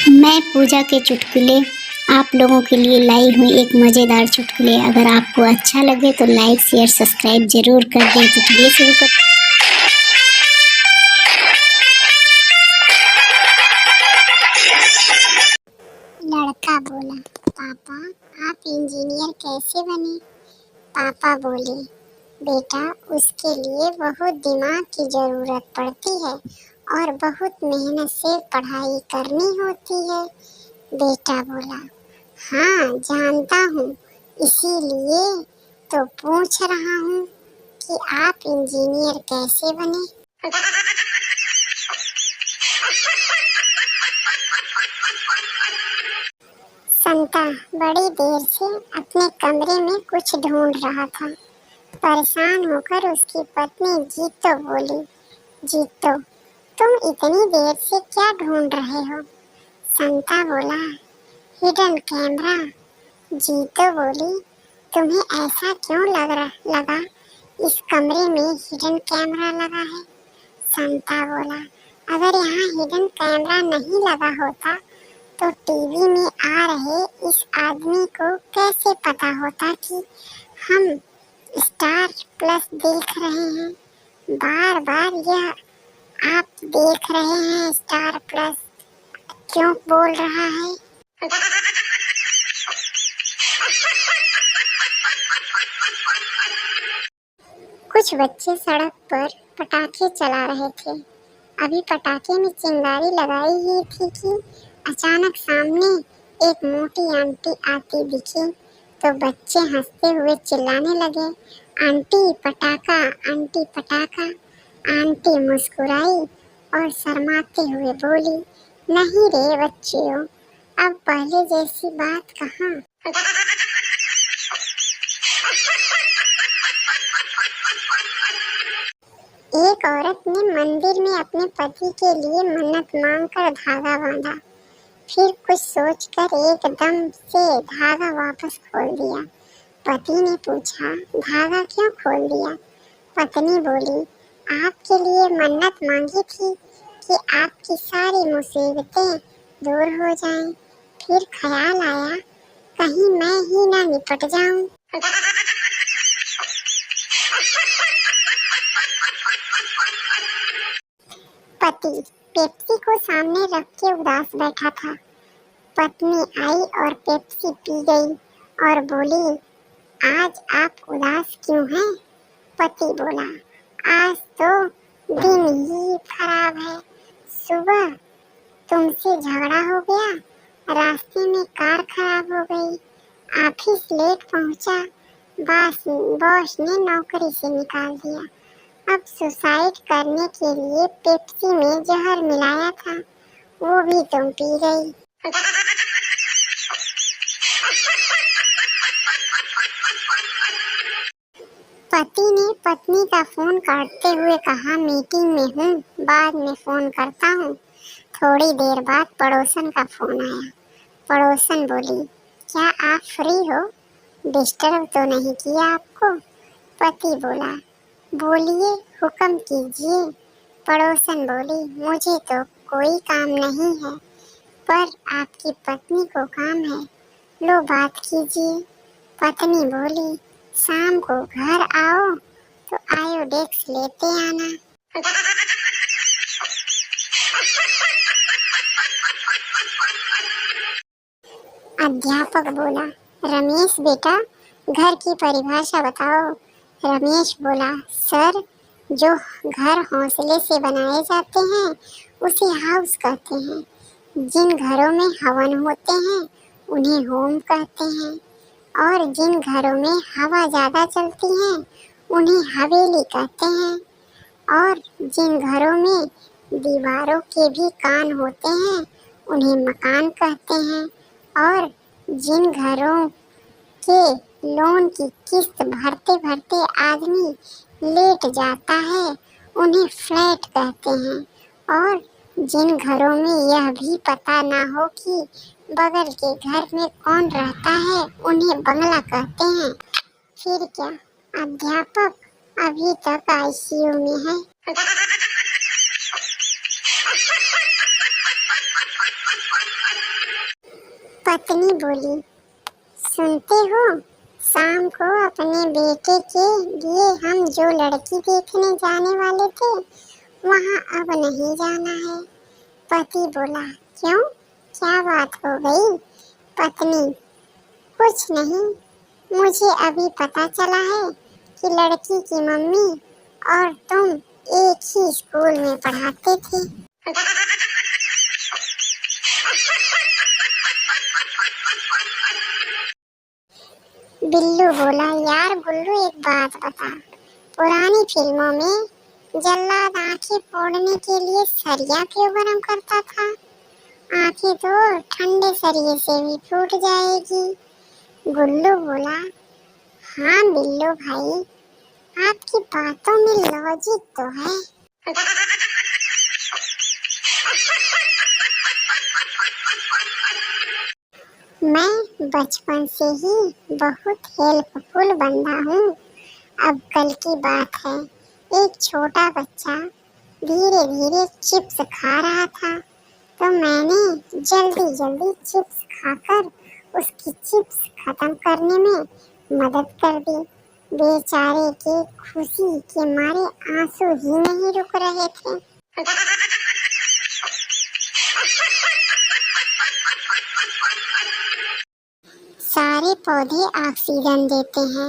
मैं पूजा के चुटकुले आप लोगों के लिए लाई हुई एक मज़ेदार चुटकुले। अगर आपको अच्छा लगे तो लाइक शेयर सब्सक्राइब जरूर कर दें। तो चलिए शुरू कर। लड़का बोला, पापा आप इंजीनियर कैसे बने? पापा बोले, बेटा उसके लिए बहुत दिमाग की ज़रूरत पड़ती है और बहुत मेहनत से पढ़ाई करनी होती है। बेटा बोला, हाँ जानता हूँ, इसीलिए तो पूछ रहा हूँ कि आप इंजीनियर कैसे बने। संता बड़ी देर से अपने कमरे में कुछ ढूंढ रहा था। परेशान होकर उसकी पत्नी जीतो बोली, जीतो तुम इतनी देर से क्या ढूंढ रहे हो? संता बोला, हिडन कैमरा। जीतो बोली, तुम्हें ऐसा क्यों लगा इस कमरे में हिडन कैमरा लगा है? संता बोला, अगर यहाँ हिडन कैमरा नहीं लगा होता तो टीवी में आ रहे इस आदमी को कैसे पता होता कि हम स्टार प्लस देख रहे हैं? बार बार यह आप देख रहे हैं स्टार प्लस क्यों बोल रहा है? कुछ बच्चे सड़क पर पटाखे चला रहे थे। अभी पटाखे में चिंगारी लगाई ही थी कि अचानक सामने एक मोटी आंटी आती दिखी तो बच्चे हंसते हुए चिल्लाने लगे, आंटी पटाखा, आंटी पटाखा। आंटी मुस्कुराई और शर्माते हुए बोली, नहीं रे बच्चियों, अब पहले जैसी बात कहाँ। एक औरत ने मंदिर में अपने पति के लिए मन्नत मांगकर धागा बांधा। फिर कुछ सोचकर एकदम से धागा वापस खोल दिया। पति ने पूछा, धागा क्यों खोल दिया? पत्नी बोली, आपके लिए मन्नत मांगी थी कि आपकी सारी मुसीबतें दूर हो जाएं। फिर ख्याल आया कहीं मैं ही ना निपट जाऊं। पति पेप्सी को सामने रख के उदास बैठा था। पत्नी आई और पेप्सी पी गई और बोली, आज आप उदास क्यों हैं? पति बोला, आज तो दिन ही खराब है। सुबह तुमसे झगड़ा हो गया, रास्ते में कार खराब हो गई, ऑफिस लेट पहुंचा, बॉस ने नौकरी से निकाल दिया। अब सुसाइड करने के लिए पेप्सी में जहर मिलाया था, वो भी तुम पी गई। पति ने पत्नी का फोन काटते हुए कहा, मीटिंग में हूँ, बाद में फोन करता हूँ। थोड़ी देर बाद पड़ोसन का फोन आया। पड़ोसन बोली, क्या आप फ्री हो? डिस्टर्ब तो नहीं किया आपको? पति बोला, बोलिए, हुक्म कीजिए। पड़ोसन बोली, मुझे तो कोई काम नहीं है, पर आपकी पत्नी को काम है, लो बात कीजिए। पत्नी बोली, शाम को घर आओ तो आयोडेक्स लेते आना। अध्यापक बोला, रमेश बेटा घर की परिभाषा बताओ। रमेश बोला, सर जो घर हौसले से बनाए जाते हैं उसे हाउस कहते हैं, जिन घरों में हवन होते हैं उन्हें होम कहते हैं, और जिन घरों में हवा ज़्यादा चलती है उन्हें हवेली कहते हैं, और जिन घरों में दीवारों के भी कान होते हैं उन्हें मकान कहते हैं, और जिन घरों के लोन की किस्त भरते भरते आदमी लेट जाता है उन्हें फ्लैट कहते हैं, और जिन घरों में यह भी पता ना हो कि बगल के घर में कौन रहता है उन्हें बंगला कहते हैं। फिर क्या, अध्यापक अभी तक आईसीयू में है। पत्नी बोली, सुनते हो, शाम को अपने बेटे के लिए हम जो लड़की देखने जाने वाले थे वहाँ अब नहीं जाना है। पति बोला, क्यों, क्या बात हो गई? पत्नी, कुछ नहीं, मुझे अभी पता चला है कि लड़की की मम्मी और तुम एक ही स्कूल में पढ़ाते थे। बिल्लू बोला, यार गुल्लू, एक बात बता, पुरानी फिल्मों में जल्लाद आंखें फोड़ने के लिए सरिया क्यों गरम करता था? आंखें तो ठंडे सरिये से भी फूट जाएगी। गुल्लू बोला, हाँ बिल्लू भाई, आपकी बातों में लॉजिक तो है। मैं बचपन से ही बहुत हेल्पफुल बंदा हूँ। अब कल की बात है, एक छोटा बच्चा धीरे धीरे चिप्स खा रहा था, तो मैंने जल्दी जल्दी चिप्स खाकर उसकी चिप्स खत्म करने में मदद कर दी। बेचारे के खुशी के मारे आंसू ही नहीं रुक रहे थे। सारे पौधे ऑक्सीजन देते हैं,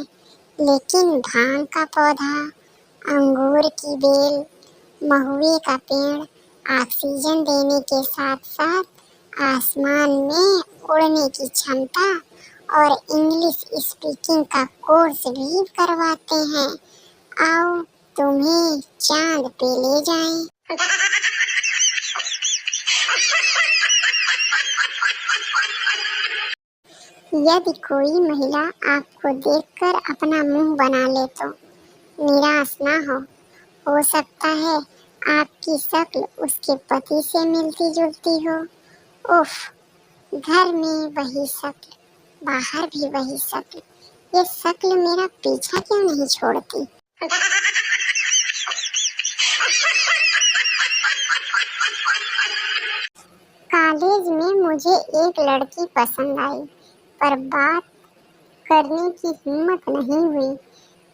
लेकिन भांग का पौधा, अंगूर की बेल, महुए का पेड़ ऑक्सीजन देने के साथ साथ आसमान में उड़ने की क्षमता और इंग्लिश स्पीकिंग का कोर्स भी करवाते हैं। आओ तुम्हें चांद पे ले जाएं। यदि कोई महिला आपको देखकर अपना मुंह बना ले तो निराश ना हो सकता है आपकी शक्ल उसके पति से मिलती जुलती हो। उफ, घर में वही शक्ल, बाहर भी वही शक्ल, ये शक्ल मेरा पीछा क्यों नहीं छोड़ती? कॉलेज में मुझे एक लड़की पसंद आई, पर बात करने की हिम्मत नहीं हुई।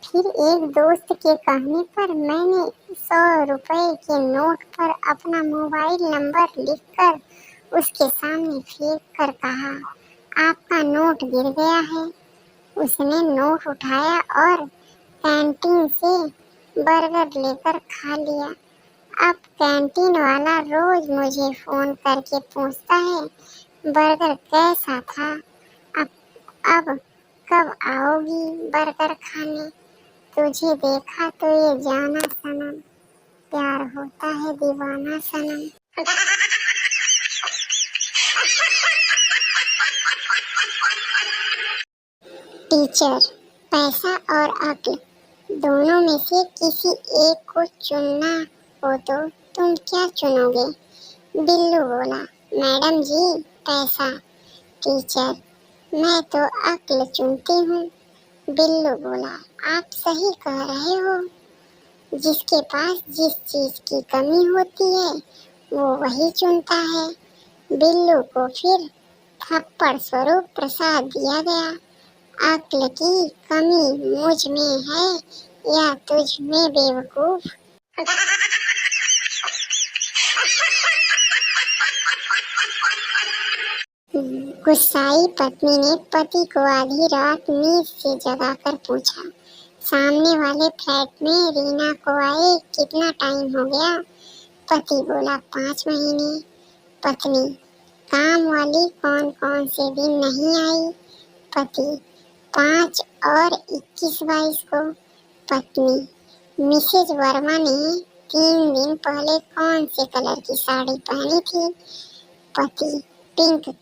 फिर एक दोस्त के कहने पर मैंने 100 रुपए के नोट पर अपना मोबाइल नंबर लिखकर उसके सामने फेंक कर कहा, आपका नोट गिर गया है। उसने नोट उठाया और कैंटीन से बर्गर लेकर खा लिया। अब कैंटीन वाला रोज मुझे फोन करके पूछता है, बर्गर कैसा था, अब कब आओगी बर्गर खाने? तुझे देखा तो ये जाना सनम, प्यार होता है दीवाना सनम। टीचर, पैसा और अक्ल दोनों में से किसी एक को चुनना हो तो तुम क्या चुनोगे? बिल्लू बोला, मैडम जी, पैसा। टीचर, मैं तो अक्ल चुनती हूँ। बिल्लू बोला, आप सही कह रहे हो, जिसके पास जिस चीज की कमी होती है वो वही चुनता है। बिल्लू को फिर थप्पड़ स्वरूप प्रसाद दिया गया। अक्ल की कमी मुझ में है या तुझ में बेवकूफ? गुस्साई पत्नी ने पति को आधी रात नींद से जगाकर पूछा, सामने वाले फ्लैट में रीना को आए कितना टाइम हो गया? पति बोला, 5 महीने। पत्नी, काम वाली कौन कौन से दिन नहीं आई? पति, 5 और 21-22 को। पत्नी, मिसेज वर्मा ने 3 दिन पहले कौन से कलर की साड़ी पहनी थी? पति, पिंक।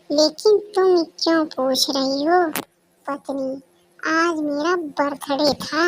लेकिन तुम क्यों पूछ रही हो? पत्नी, आज मेरा बर्थडे था।